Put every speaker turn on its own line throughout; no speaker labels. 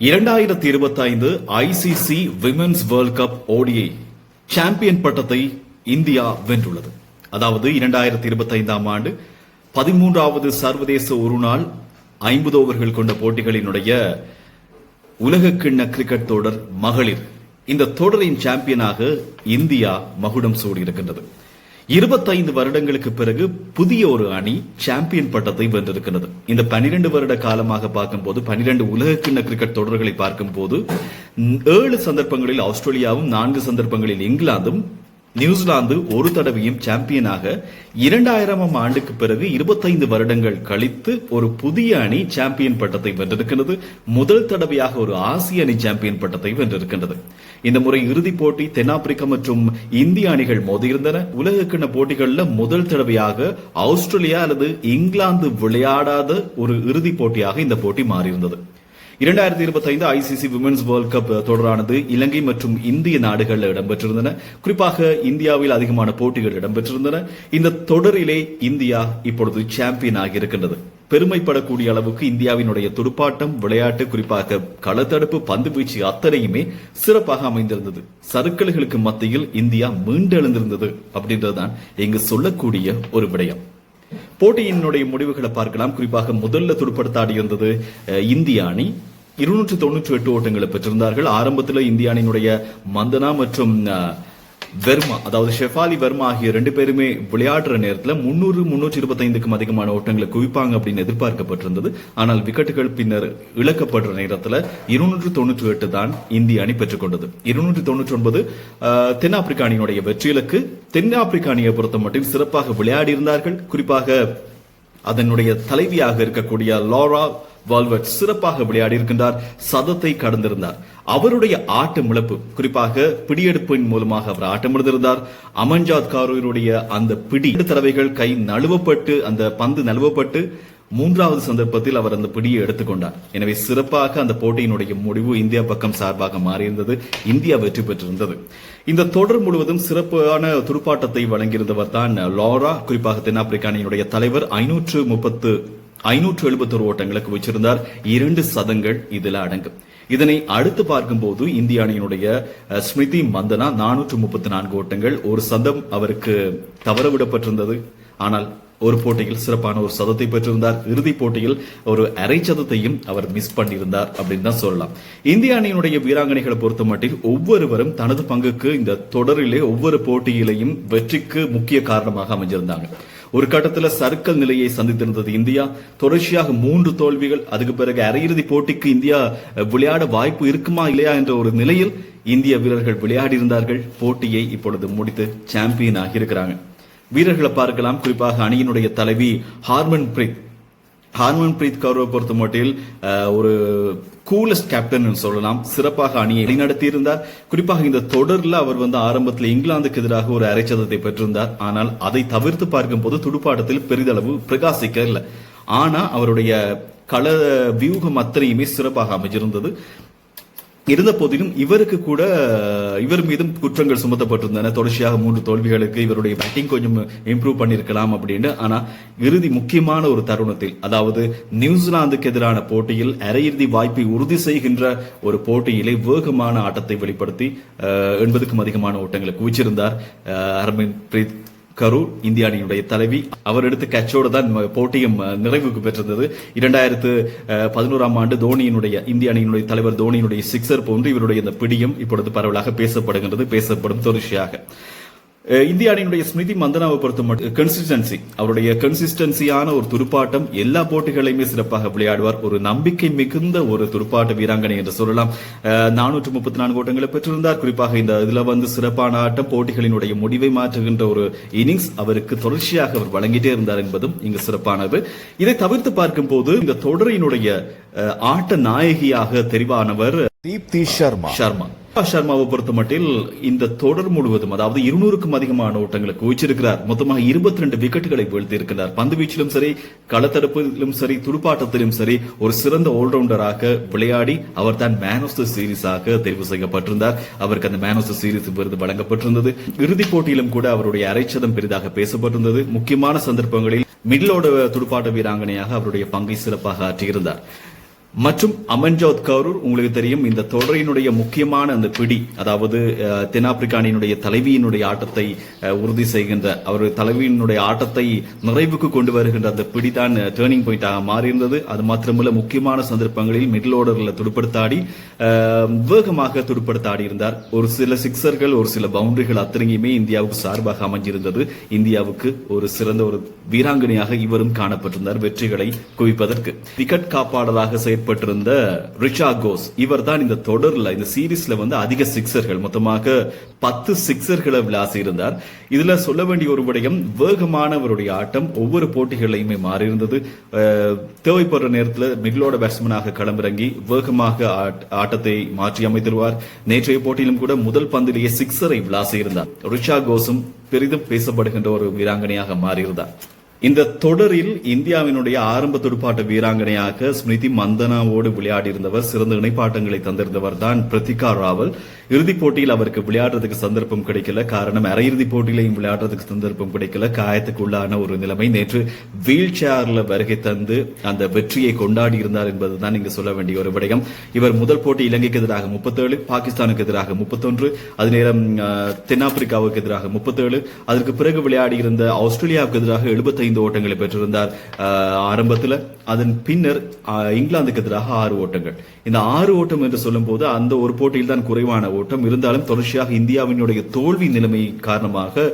2025 ICC women's world cup ODI champion பட்டத்தை India வென்றுள்ளது. அதாவது 2025 ஆண்டு 13வது சர்வதேச ஒருநாள் 50 ஓவர்கள் கொண்ட போட்டிகளினுடைய உலகக்கிண்ண கிரிக்கெட் தொடர் மகளிர் இந்த தொடரின் சாம்பியனாக இந்தியா மகுடம் சூடியிருக்கின்றது. 25 வருடங்களுக்கு பிறகு புதிய ஒரு அணி சாம்பியன் பட்டத்தை வென்றிருக்கிறது. இந்த 12 வருட காலமாக பார்க்கும்போது 12 உலகக்கிண்ண கிரிக்கெட் தொடர்களை பார்க்கும்போது 7 சந்தர்ப்பங்களில் ஆஸ்திரேலியாவும் 4 சந்தர்ப்பங்களில் இங்கிலாந்தும் நியூசிலாந்து ஒரு தடவையும் சாம்பியனாக 2000ஆம் ஆண்டுக்கு பிறகு 25 வருடங்கள் கழித்து ஒரு புதிய அணி சாம்பியன் பட்டத்தை வென்றிருக்கிறது. முதல் தடவையாக ஒரு ஆசிய அணி சாம்பியன் பட்டத்தை வென்றிருக்கின்றது. இந்த முறை இறுதிப் போட்டி தென்னாப்பிரிக்கா மற்றும் இந்திய அணிகள் மோதியிருந்தன. உலகக்கிண்ண போட்டிகளில் முதல் தடவையாக ஆஸ்திரேலியா அல்லது இங்கிலாந்து விளையாடாத ஒரு இறுதிப் போட்டியாக இந்த போட்டி மாறியிருந்தது. 2025 ஐசிசி விமென்ஸ் வேர்ல்ட் கப் தொடரானது இலங்கை மற்றும் இந்திய நாடுகளில் இடம்பெற்றிருந்தன. குறிப்பாக இந்தியாவில் அதிகமான போட்டிகள் இடம்பெற்றிருந்தன. இந்த தொடரிலே இந்தியா இப்பொழுது சாம்பியன் ஆகியிருக்கின்றது. பெருமைப்படக்கூடிய அளவுக்கு இந்தியாவினுடைய துடுப்பாட்டம், விளையாட்டு, குறிப்பாக களத்தடுப்பு, பந்து வீச்சு அத்தனையுமே சிறப்பாக அமைந்திருந்தது. சறுக்கல்களுக்கு மத்தியில் இந்தியா மீண்டெழுந்திருந்தது அப்படின்றதுதான் இங்கு சொல்லக்கூடிய ஒரு விடயம். போட்டியினுடைய முடிவுகளை பார்க்கலாம். குறிப்பாக முதல்ல துடுப்படுத்த இருந்தது இந்திய அணி 298 ஓட்டங்களை பெற்றிருந்தார்கள். ஆரம்பத்தில் இந்திய அணியினுடைய மந்தனா மற்றும் வெர்மா, அதாவது ஷெஃபாலி வெர்மா ஆகிய 2 பேருமே விளையாடுற நேரத்தில் 300-325க்கும் அதிகமான ஓட்டங்களை குவிப்பாங்க அப்படின்னு எதிர்பார்க்கப்பட்டிருந்தது. ஆனால் விக்கெட்டுகள் பின்னர் இழக்கப்படுற நேரத்தில் 298 தான் இந்திய அணி பெற்றுக் கொண்டது. 299 தென்னாப்பிரிக்க அணியினுடைய வெற்றி இலக்கு. தென்னாப்பிரிக்க அணியை பொறுத்த மட்டும் சிறப்பாக விளையாடி இருந்தார்கள். குறிப்பாக அதனுடைய தலைவியாக இருக்கக்கூடிய லாரா வால்வர்ட் சிறப்பாக விளையாடி இருக்கின்றார். சதத்தை கடந்திருந்தார். அவருடைய ஆட்டமிழப்பு, குறிப்பாக பிடியெடுப்பின் மூலமாக அவர் ஆட்டமிழந்திருந்தார். அமன்ஜாத் காரூருடைய அந்த பிடி தடவைகள் கை நழுவப்பட்டு, அந்த பந்து நழுவப்பட்டு 3வது சந்தர்ப்பத்தில் அவர் அந்த பிடியை எடுத்துக்கொண்டார். எனவே சிறப்பாக அந்த போட்டியினுடைய முடிவு இந்தியா பக்கம் சார்பாக மாறியிருந்தது. இந்தியா வெற்றி பெற்றிருந்தது. இந்த தொடர் முழுவதும் சிறப்பான துடுப்பாட்டத்தை வழங்கியிருந்தவர் தான் லாரா. குறிப்பாக தென்னாப்பிரிக்க அணியினுடைய தலைவர் 571 ஓட்டங்களை குவிச்சிருந்தார். 2 சதங்கள் இதில் அடங்கும். இதனை அடுத்து பார்க்கும்போது இந்திய அணியினுடைய ஸ்மிருதி மந்தனா 434 ஓட்டங்கள், ஒரு சதம் அவருக்கு தவறவிடப்பட்டிருந்தது. ஆனால் ஒரு போட்டியில் சிறப்பான ஒரு சதத்தை பெற்றிருந்தார். இறுதிப் போட்டியில் ஒரு அரை சதத்தையும் அவர் மிஸ் பண்ணியிருந்தார் அப்படின்னு தான் சொல்லலாம். இந்திய அணியினுடைய வீராங்கனைகளை பொறுத்த மட்டில் ஒவ்வொருவரும் தனது பங்குக்கு இந்த தொடரிலே ஒவ்வொரு போட்டியிலையும் வெற்றிக்கு முக்கிய காரணமாக அமைஞ்சிருந்தாங்க. ஒரு கட்டத்தில் சர்க்கல் நிலையை சந்தித்திருந்தது இந்தியா. தொடர்ச்சியாக 3 தோல்விகள். அதுக்கு பிறகு அரையிறுதி போட்டிக்கு இந்தியா விளையாட வாய்ப்பு இருக்குமா இல்லையா என்ற ஒரு நிலையில் இந்திய வீரர்கள் விளையாடி இருந்தார்கள். போட்டியை இப்பொழுது முடித்து சாம்பியன் ஆகியிருக்கிறாங்க. வீரர்களை பார்க்கலாம். குறிப்பாக அணியினுடைய தலைவி ஹார்மன்பிரீத் கௌரை பொறுத்த மட்டில் ஒரு கூலஸ்ட் கேப்டன் சொல்லலாம். சிறப்பாக அணியை வழிநடத்தி இருந்தார். குறிப்பாக இந்த தொடரில் அவர் ஆரம்பத்தில் இங்கிலாந்துக்கு எதிராக ஒரு அரை சதத்தை பெற்றிருந்தார். ஆனால் அதை தவிர்த்து பார்க்கும்போது துடுப்பாட்டத்தில் பெரிதளவு பிரகாசிக்க இல்லை. ஆனா அவருடைய கள வியூகம் அத்தனையுமே சிறப்பாக அமைஞ்சிருந்தது. இருந்த போதிலும் இவர் மீதும் குற்றங்கள் சுமத்தப்பட்டிருந்தன. தொடர்ச்சியாக 3 தோல்விகளுக்கு இவருடைய பேட்டிங் கொஞ்சம் இம்ப்ரூவ் பண்ணிருக்கலாம் அப்படின்னு. ஆனா இறுதி முக்கியமான ஒரு தருணத்தில், அதாவது நியூசிலாந்துக்கு எதிரான போட்டியில் அரையிறுதி வாய்ப்பை உறுதி செய்கின்ற ஒரு போட்டியிலே வேகமான ஆட்டத்தை வெளிப்படுத்தி 80க்கும் அதிகமான ஓட்டங்களை குவிச்சிருந்தார் ஹர்மன்பிரீத் கரூர், இந்திய அணியினுடைய தலைவி. அவர் எடுத்த கேட்சோடு தான் போட்டியும் நிறைவுக்கு பெற்றிருந்தது. 2011ஆம் ஆண்டு இந்திய அணியினுடைய தலைவர் தோனியினுடைய சிக்ஸர் போன்று இவருடைய இந்த பிடியும் இப்பொழுது பரவலாக பேசப்படும் தொடர்ச்சியாக. இந்திய அணியினுடைய ஸ்மிருதி மந்தனாவை பொறுத்த மட்டும் அவருடைய கன்சிஸ்டன்சியான ஒரு துடுப்பாட்டம், எல்லா போட்டிகளையுமே சிறப்பாக விளையாடுவார். ஒரு நம்பிக்கை மிகுந்த ஒரு துடுப்பாட்ட வீராங்கனை என்று சொல்லலாம். 434 ஓட்டங்களை பெற்றிருந்தார். குறிப்பாக இதுல சிறப்பான ஆட்டம், போட்டிகளினுடைய முடிவை மாற்றுகின்ற ஒரு இன்னிங்ஸ் அவருக்கு தொடர்ச்சியாக அவர் வழங்கிட்டே இருந்தார் என்பதும் இங்கு சிறப்பானது. இதை தவிர்த்து பார்க்கும் போது இந்த தொடரினுடைய ஆட்ட நாயகியாக தெரிவானவர்
தீப்தி சர்மா.
சர்மாவை பொறுத்த மட்டில் இந்த தொடர் முழுவதும், அதாவது 200க்கும் அதிகமான ஓட்டங்களை குவிச்சிருக்கிறார். மொத்தமாக 22 விக்கெட்டுகளை வீழ்த்தி இருக்கிறார். பந்து வீச்சிலும் சரி, களத்தடுப்பிலும் சரி, துடுப்பாட்டத்திலும் சரி ஒரு சிறந்த ஆல்ரவுண்டராக விளையாடி அவர் தான் மேன் ஆஃப் த சீரீஸாக தெரிவு செய்யப்பட்டிருந்தார். அவருக்கு அந்த மேன் ஆஃப் த சீரீஸ் விருது வழங்கப்பட்டிருந்தது. இறுதிப் போட்டியிலும் கூட அவருடைய அரைச்சதம் பெரிதாக பேசப்பட்டிருந்தது. முக்கியமான சந்தர்ப்பங்களில் மிடிலோட துடுப்பாட்ட வீராங்கனையாக அவருடைய பங்கை சிறப்பாக ஆற்றியிருந்தார். மற்றும் அமன்ஜோத் கவுர் உங்களுக்கு தெரியும் இந்த தொடரினுடைய முக்கியமான அந்த பிடி, அதாவது தென்னாப்பிரிக்க அணியினுடைய தலைவியினுடைய ஆட்டத்தை உறுதி செய்கின்ற அவர் தலைவியினுடைய ஆட்டத்தை நிறைவுக்கு கொண்டு வருகின்ற அந்த பிடிதான் டேர்னிங் பாயிண்டாக மாறியிருந்தது. அது மாத்திரமல்ல முக்கியமான சந்தர்ப்பங்களில் மிடில் ஓர்டர்ல துடுப்படுத்தாடி வேகமாக துடுப்படுத்தாடி இருந்தார். ஒரு சில சிக்ஸர்கள் ஒரு சில பவுண்டரிகள் அத்தனையுமே இந்தியாவுக்கு சார்பாக அமைஞ்சிருந்தது. இந்தியாவுக்கு ஒரு சிறந்த ஒரு வீராங்கனையாக இவரும் காணப்பட்டிருந்தார் வெற்றிகளை குவிப்பதற்கு. விக்கெட் காப்பாளராக செயற்பட்டிருந்த ரிச்சா கோஸ் இவர் தான் இந்த தொடர்ல இந்த சீரீஸ்ல அதிக சிக்ஸர்கள் மொத்தமாக 10 சிக்ஸர்களை விளாசி இருந்தார். இதுல சொல்ல வேண்டிய ஒரு விடயம் வேகமானவருடைய ஆட்டம் ஒவ்வொரு போட்டிகளையுமே மாறியிருந்தது. தேவைப்படுற நேரத்தில் மிடிலோட பேட்ஸ்மேனாக களமிறங்கி வேகமாக ஆட்டத்தை மாற்றி அமைத்திருவார். நேற்றைய போட்டியிலும் கூட முதல் பந்திலேயே சிக்ஸரை விளாசி இருந்தார். ரிச்சா கோஸும் பெரிதும் பேசப்படுகின்ற ஒரு வீராங்கனையாக மாறியிருந்தார். இந்த தொடரில் இந்தியாவினுடைய ஆரம்ப துடுப்பாட்ட வீராங்கனையாக ஸ்மிருதி மந்தனாவோடு விளையாடி இருந்தவர், சிறந்த இணைப்பாட்டங்களை தந்திருந்தவர் தான் பிரித்திகா ராவல். இறுதிப் போட்டியில் அவருக்கு விளையாடுறதுக்கு சந்தர்ப்பம் கிடைக்கல. காரணம் அரையிறுதிப் போட்டியிலையும் விளையாடுறதுக்கு சந்தர்ப்பம் கிடைக்கல. காயத்துக்கு உள்ளான ஒரு நிலைமை. நேற்று வீல் சேர்ல வருகை தந்து அந்த வெற்றியை கொண்டாடி இருந்தார் என்பதுதான் இங்கு சொல்ல வேண்டிய ஒரு விடயம். இவர் முதல் போட்டி இலங்கைக்கு எதிராக 37, பாகிஸ்தானுக்கு எதிராக 31, அது நேரம் தென்னாப்பிரிக்காவுக்கு எதிராக 37, அதற்கு பிறகு விளையாடி இருந்த ஆஸ்திரேலியாவுக்கு எதிராக 75 ஓட்டங்களை பெற்றிருந்தார் ஆரம்பத்தில். அதன் பின்னர் இங்கிலாந்துக்கு எதிராக 6 ஓட்டங்கள். இந்த 6 ஓட்டம் என்று சொல்லும் போது அந்த ஒரு போட்டியில் தான் குறைவான ஓட்டம் இருந்தாலும் தொடர்ச்சியாக இந்தியாவினுடைய தோல்வி நிலைமை காரணமாக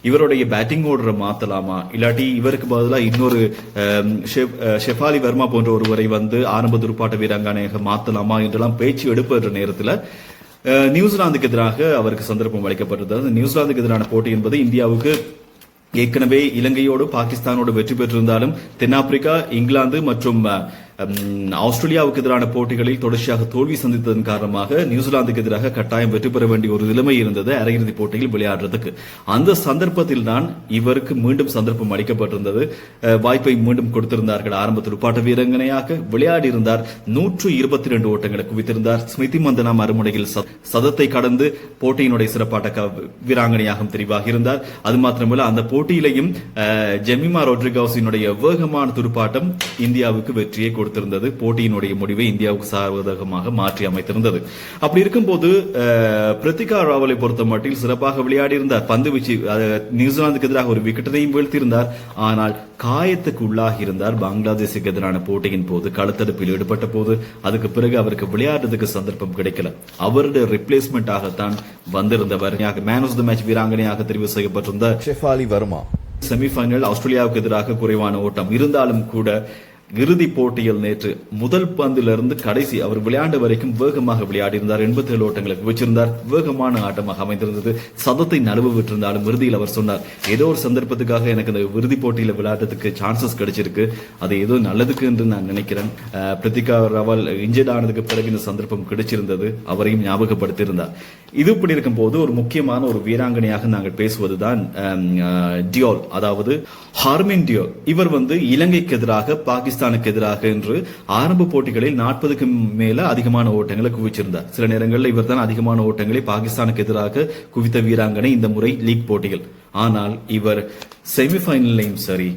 இவருடைய பேட்டிங் ஆர்டரை மாத்தலாமா, இல்லாட்டி இவருக்கு பதிலாக இன்னொரு ஷெஃபாலி வர்மா போன்ற ஒருவரை ஆரம்ப துடுப்பாட்ட வீராங்கனையாக மாத்தலாமா என்றெல்லாம் பேச்சு எடுப்பென்ற நேரத்தில் நியூசிலாந்துக்கு எதிராக அவருக்கு சந்தர்ப்பம் அளிக்கப்பட்டிருந்தது. நியூசிலாந்துக்கு எதிரான போட்டி என்பது இந்தியாவுக்கு ஏற்கனவே இலங்கையோடு பாகிஸ்தானோடு வெற்றி பெற்றிருந்தாலும் தென்னாப்பிரிக்கா, இங்கிலாந்து மற்றும் ஆஸ்திரேலியாவுக்கு எதிரான போட்டிகளில் தொடர்ச்சியாக தோல்வி சந்தித்ததன் காரணமாக நியூசிலாந்துக்கு எதிராக கட்டாயம் வெற்றி பெற வேண்டிய ஒரு நிலைமை இருந்தது அரையிறுதிப் போட்டியில் விளையாடுறதுக்கு. அந்த சந்தர்ப்பத்தில் தான் இவருக்கு மீண்டும் சந்தர்ப்பம் அளிக்கப்பட்டிருந்தது. வாய்ப்பை மீண்டும் கொடுத்திருந்தார்கள். ஆரம்ப துடுப்பாட்ட வீராங்கனையாக விளையாடி இருந்தார். 122 ஓட்டங்களை குவித்திருந்தார். ஸ்மிருதி மந்தனா மறுமுனையில் சதத்தை கடந்து போட்டியினுடைய சிறப்பாட்ட வீராங்கனையாக தெரிவாகி இருந்தார். அது மாத்திரமல்ல அந்த போட்டியிலையும் ஜெமிமா ரோட்ரிகஸினுடைய வேகமான துடுப்பாட்டம் இந்தியாவுக்கு வெற்றியை கொடுத்திருந்தது. போட்டியினுடைய முடிவை இந்தியாவுக்கு சாதகமாக மாற்றி அமைத்திருந்தது. அப்படி இருக்கும்போது பிரித்திகா ராவலை பொறுத்த மட்டில் சிறப்பாக விளையாடி இருந்தார். பந்து வீச்சு நியூசிலாந்துக்கு எதிராக ஒரு விக்கெட்டையும் வீழ்த்தியிருந்தார். ஆனால் காயத்துக்கு உள்ளாகி இருந்தார். பங்களாதேஷுக்கு எதிரான போட்டியின் போது களத்தடுப்பில் ஈடுபட்ட போது அதுக்கு பிறகு அவருக்கு விளையாடுறதுக்கு சந்தர்ப்பம் கிடைக்கல. அவருடைய ரிப்ளேஸ்மெண்ட் ஆகத்தான் வந்திருந்தவர் மேன் ஆஃப் தி மேட்ச் வீராங்கனையாக தெரிவு செய்யப்பட்டிருந்த
ஷெஃபாலி வர்மா
செமிஃபைனல் ஆஸ்திரேலியாவுக்கு எதிராக குறைவான ஓட்டம் இருந்தாலும் கூட இறுதி போட்டியில் நேற்று முதல் பந்திலிருந்து கடைசி அவர் விளையாண்ட வரைக்கும் வேகமாக விளையாடி இருந்தார். 87 ஓட்டங்களை குவிச்சிருந்தார். வேகமான ஆட்டமாக அமைந்திருந்தது. சதத்தை நழுவ விட்டிருந்தாலும் இறுதியில் அவர் சொன்னார், ஏதோ ஒரு சந்தர்ப்பத்துக்காக எனக்கு இந்த இறுதி போட்டியில் விளையாடுறதுக்கு சான்சஸ் கிடைச்சிருக்கு, அது ஏதோ நல்லதுக்கு என்று நான் நினைக்கிறேன். பிரித்திகா ராவல் இன்ஜர்ட் ஆனதுக்கு பிறகு இந்த சந்தர்ப்பம் கிடைச்சிருந்தது. அவரையும் ஞாபகப்படுத்தியிருந்தார். இது இப்படி இருக்கும் போது ஒரு முக்கியமான ஒரு வீராங்கனையாக நாங்கள் பேசுவதுதான் டியோல், அதாவது ஹார்மின் டியோல். இவர் இலங்கைக்கு எதிராக பாகிஸ்தானுக்கு எதிராக என்று ஆரம்ப போட்டிகளில் 40க்கு மேல அதிகமான ஓட்டங்களை குவிச்சிருந்தார். சில நேரங்களில் இவர் தான் அதிகமான ஓட்டங்களை பாகிஸ்தானுக்கு எதிராக குவித்த வீராங்கனை இந்த முறை லீக் போட்டிகள். ஆனால் இவர் செமிஃபைனல்லையும் சரி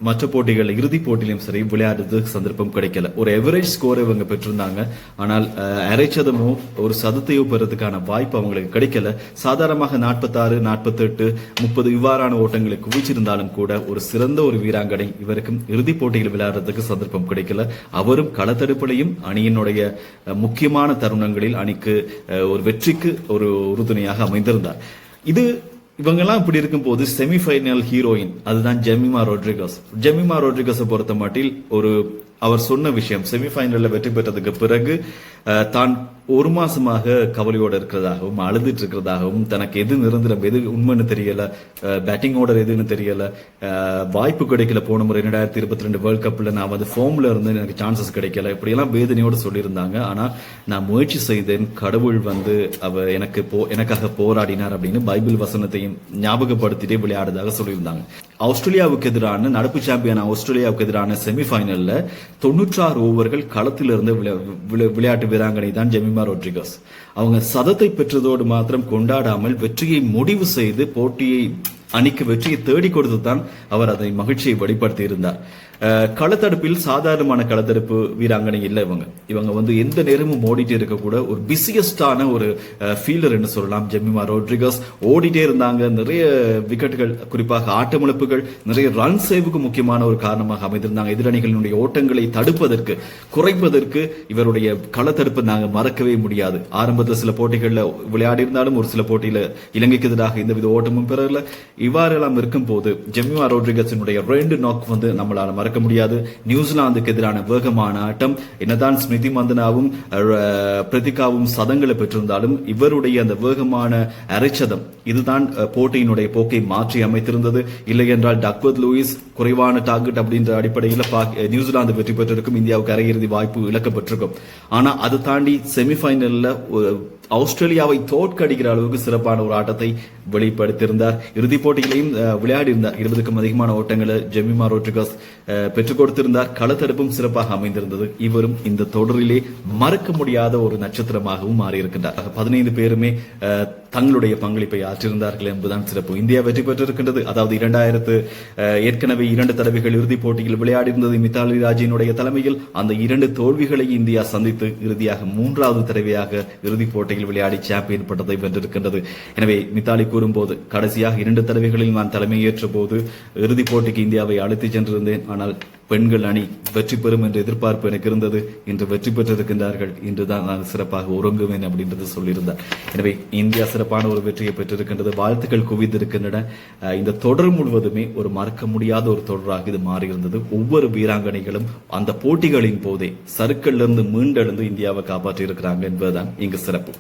மற்ற போட்டிகள் இறுதி போட்டியிலும் சரி விளையாடுறதுக்கு சந்தர்ப்பம் கிடைக்கல. ஒரு எவரேஜ் ஸ்கோரை இவங்க பெற்றிருந்தாங்க. ஆனால் அரை சதமோ ஒரு சதத்தையோ பெறதுக்கான வாய்ப்பு அவங்களுக்கு கிடைக்கல. சாதாரணமாக 46, 48, 30 இவ்வாறான ஓட்டங்களை குவிச்சிருந்தாலும் கூட ஒரு சிறந்த ஒரு வீராங்கனை இவருக்கும் இறுதி போட்டியில் விளையாடுறதுக்கு சந்தர்ப்பம் கிடைக்கல. அவரும் களத்தடுப்பிலையும் அணியினுடைய முக்கியமான தருணங்களில் அணிக்கு ஒரு வெற்றிக்கு ஒரு உறுதுணையாக அமைந்திருந்தார். இவங்கெல்லாம் இப்படி இருக்கும் போது செமிஃபைனல் ஹீரோயின் அதுதான் ஜெமிமா ரோட்ரிகஸ். ஜெமிமா ரோட்ரிகஸை பொறுத்த மட்டில் அவர் சொன்ன விஷயம், செமிஃபைனல்ல வெற்றி பெற்றதுக்கு பிறகு தான் ஒரு மாசமாக கவலையோடு இருக்கிறதாகவும் அழுதுட்டு இருக்கிறதாகவும், தனக்கு எது நிரந்தரம் எது உண்மைன்னு தெரியல, பேட்டிங் ஆர்டர் எதுன்னு தெரியல, வாய்ப்பு கிடைக்கல, போன முறை 2022 வேர்ல்ட் கப்ல நான் ஃபார்ம்ல இருந்து எனக்கு சான்சஸ் கிடைக்கல, இப்படியெல்லாம் வேதனையோடு சொல்லியிருந்தாங்க. ஆனா நான் முயற்சி செய்தேன், கடவுள் அவர் எனக்காக போராடினார் அப்படின்னு பைபிள் வசனத்தையும் ஞாபகப்படுத்திட்டே விளையாடுறதாக சொல்லியிருந்தாங்க. ஆஸ்திரேலியாவுக்கு எதிரான நடப்பு சாம்பியன் ஆஸ்திரேலியாவுக்கு எதிரான செமிஃபைனல்ல 96 ஓவர்கள் களத்திலிருந்து விளையாட்டு வீராங்கனை தான் ஜெமிமா ரோட்ரிகஸ். அவங்க சதத்தை பெற்றதோடு மாத்திரம் கொண்டாடாமல் வெற்றியை முடிவு செய்து போட்டியை அணிக்கு வெற்றியை தேடி கொடுத்து தான் அவர் அதை மகிழ்ச்சியை வெளிப்படுத்தி இருந்தார். களத்தடுப்பில் சாதாரணமான களத்தடுப்பு வீராங்கனை இல்லை. இவங்க வந்து எந்த நேரமும் ஓடிட்டே இருக்கக்கூட ஒரு பிஸியஸ்டான ஒரு ஃபீல்டர் என்று சொல்லலாம். ஜெமிமா ரோட்ரிகஸ் ஓடிட்டே இருந்தாங்க. நிறைய விக்கெட்டுகள், குறிப்பாக ஆட்டமிழப்புகள், நிறைய ரன் சேவுக்கு முக்கியமான ஒரு காரணமாக அமைந்திருந்தாங்க. எதிரணிகளினுடைய ஓட்டங்களை தடுப்பதற்கு, குறைப்பதற்கு இவருடைய களத்தடுப்பு நாங்கள் மறக்கவே முடியாது. ஆரம்பத்தில் சில போட்டிகளில் விளையாடி இருந்தாலும் ஒரு சில போட்டியில இலங்கைக்கு எதிராக எந்தவித ஓட்டமும் பெறல. இவ்வாறெல்லாம் இருக்கும் போது ஜெமிமா ரோட்ரிகஸினுடைய 2 நாக் வந்து நம்மளால மறக்க முடியாது. நியூசிலாந்துக்கு எதிரான வேகமான ஆட்டம், என்னதான் ஸ்மிருதி மந்தனாவும் பிரதிகாவும் சதங்களை பெற்றிருந்தாலும் இவருடைய அந்த வேகமான அரைச்சதம் இதுதான் போட்டியினுடைய போக்கை மாற்றி அமைத்திருந்தது. இல்லை என்றால் டக்வர்த் லூயிஸ் குறைவான டார்கெட் அப்படின்ற அடிப்படையில் நியூசிலாந்து வெற்றி பெற்றிருக்கும், இந்தியாவுக்கு அரையிறுதி வாய்ப்பு இழக்கப்பட்டிருக்கும். ஆனா அதை தாண்டி செமிஃபைனல்ல ஆஸ்திரேலியாவை தோற்கடிக்கிற அளவுக்கு சிறப்பான ஒரு ஆட்டத்தை வெளிப்படுத்தியிருந்தார். இறுதிப் போட்டிகளையும் விளையாடி இருந்தார். 20க்கும் அதிகமான ஓட்டங்களை ஜெமிமா ரோட்ரிகஸ் பெற்றுக் கொடுத்திருந்தார். களத்தடுப்பும் சிறப்பாக அமைந்திருந்தது. இவரும் இந்த தொடரிலே மறக்க முடியாத ஒரு நட்சத்திரமாகவும் மாறியிருக்கின்றார். 15 பேருமே தங்களுடைய பங்களிப்பை ஆற்றியிருந்தார்கள் என்பதுதான் சிறப்பு. இந்தியா வெற்றி பெற்றிருக்கின்றது. அதாவது ஏற்கனவே 2 தடவைகள் இறுதிப் போட்டியில் விளையாடி இருந்தது மித்தாலி ராஜினுடைய தலைமையில். அந்த 2 தோல்விகளை இந்தியா சந்தித்து இறுதியாக 3வது தடவையாக இறுதிப் போட்டியில் விளையாடி சாம்பியன் பட்டத்தை வென்றிருக்கின்றது. எனவே மித்தாலி கூறும்போது, கடைசியாக 2 தடவைகளில் நான் தலைமையேற்ற போது இறுதிப் போட்டிக்கு இந்தியாவை அழைத்து சென்றிருந்தேன். ஆனால் பெண்கள் அணி வெற்றி பெறும் என்ற எதிர்பார்ப்பு எனக்கு இருந்தது. இன்று வெற்றி பெற்றிருக்கின்றார்கள். இன்றுதான் நான் சிறப்பாக உறங்குவேன் அப்படின்றது சொல்லியிருந்தார். எனவே இந்தியா சிறப்பான ஒரு வெற்றியை பெற்றிருக்கின்றது. வாழ்த்துக்கள் குவிந்திருக்கின்றன. இந்த தொடர் முழுவதுமே ஒரு மறக்க முடியாத ஒரு தொடராக இது மாறியிருந்தது. ஒவ்வொரு வீராங்கனைகளும் அந்த போட்டிகளின் போதே சறுக்கல்லிருந்து மீண்டெழுந்து இந்தியாவை காப்பாற்றி இருக்கிறாங்க என்பதுதான் இங்கு சிறப்பு.